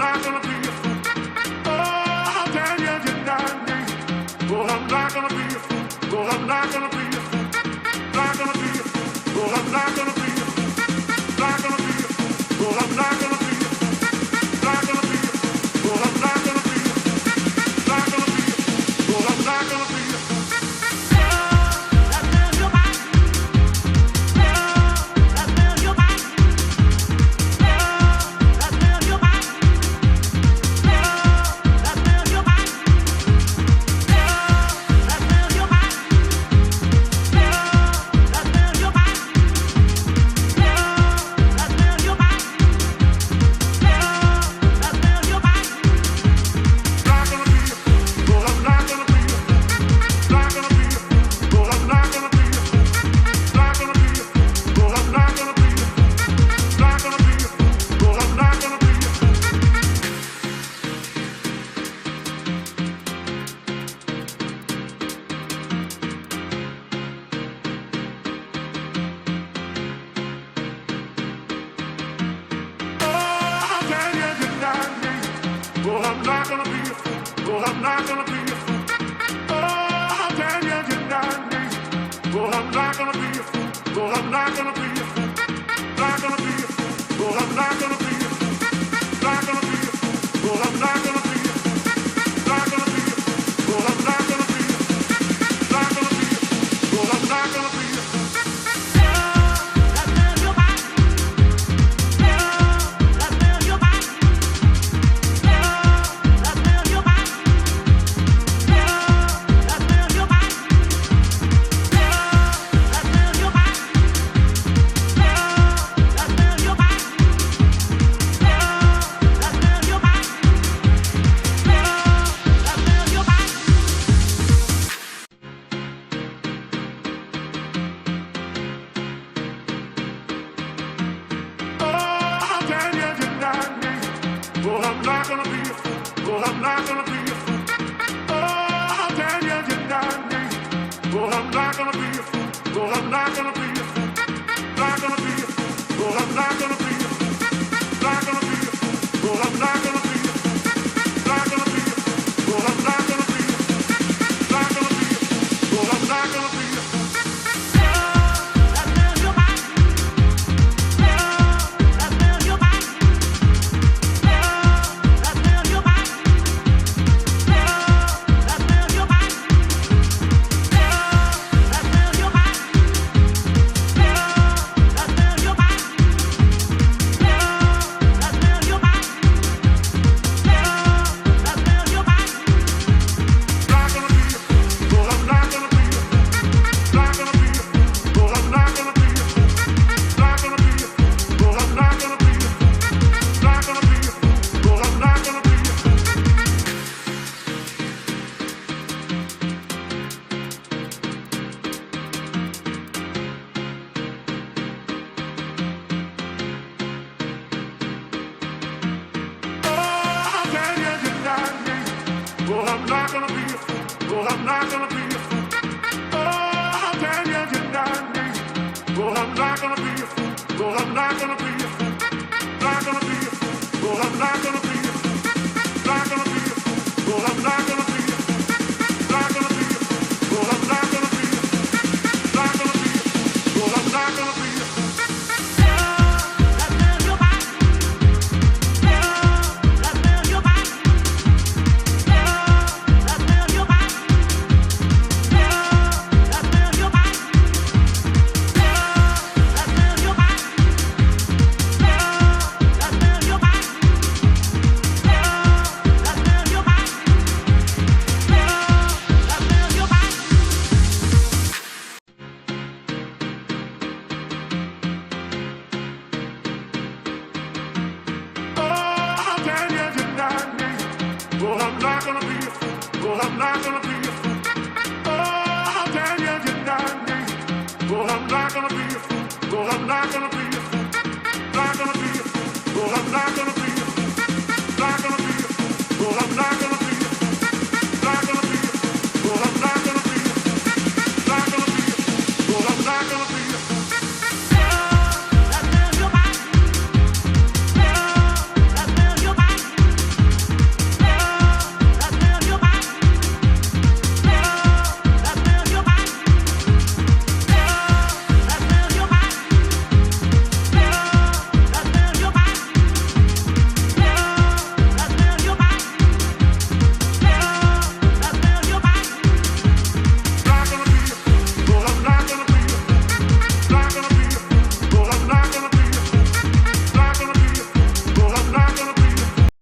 not gonna be a fool. Oh, how can you deny me? Oh, I'm not gonna be a fool. Oh, I'm not gonna be a fool. Not gonna be a fool. Oh, I'm not gonna be a fool. Not gonna be a fool. Oh, I'm not gonna be a fool. Not gonna be a fool. Oh, I'm not gonna be a fool. Not gonna be a fool. Oh, I'm not gonna be a fool. Oh, I'm not gonna be a fool. Oh, I'm not gonna be a fool. Oh, how can you deny me? Oh, I'm not gonna be a fool. Oh, I'm not gonna be a fool. Not gonna be a fool. Oh, I'm not gonna be a fool. Not gonna be a fool. Oh, I'm not gonna be a fool. Not gonna be a fool. Oh, I'm not gonna be a fool. Not gonna be a fool. Oh, I'm not gonna be a fool. Oh, I'm not gonna be a fool. Oh, I'm not gonna be a fool. Oh, how can you deny me? Oh, I'm not gonna be a fool. Oh, I'm not gonna be a fool. Not gonna be a fool. Oh, I'm not gonna be a fool. Not gonna be a fool. Oh, I'm not gonna be a fool. Not gonna be a fool. Oh, I'm not gonna be a fool. Not gonna be a fool. Oh, I'm not gonna be a fool. Oh, I'm not gonna be a fool. Oh, I'm not gonna be a fool. Oh, how can you deny me? Oh, I'm not gonna be a fool. Oh, I'm not gonna be a fool. Not gonna be a fool. Oh, I'm not gonna be a fool. Not gonna be a fool. Oh, I'm not gonna be a fool. Not gonna be a fool. Oh, I'm not gonna be a fool. Not gonna be a fool. Oh, I'm not gonna be a fool. Oh, I'm not gonna be a fool. Oh, I'm not gonna be a fool. Oh, how can you deny me? Oh, I'm not gonna be a fool. Oh, I'm not gonna be a fool. Not gonna be a fool. Oh, I'm not gonna be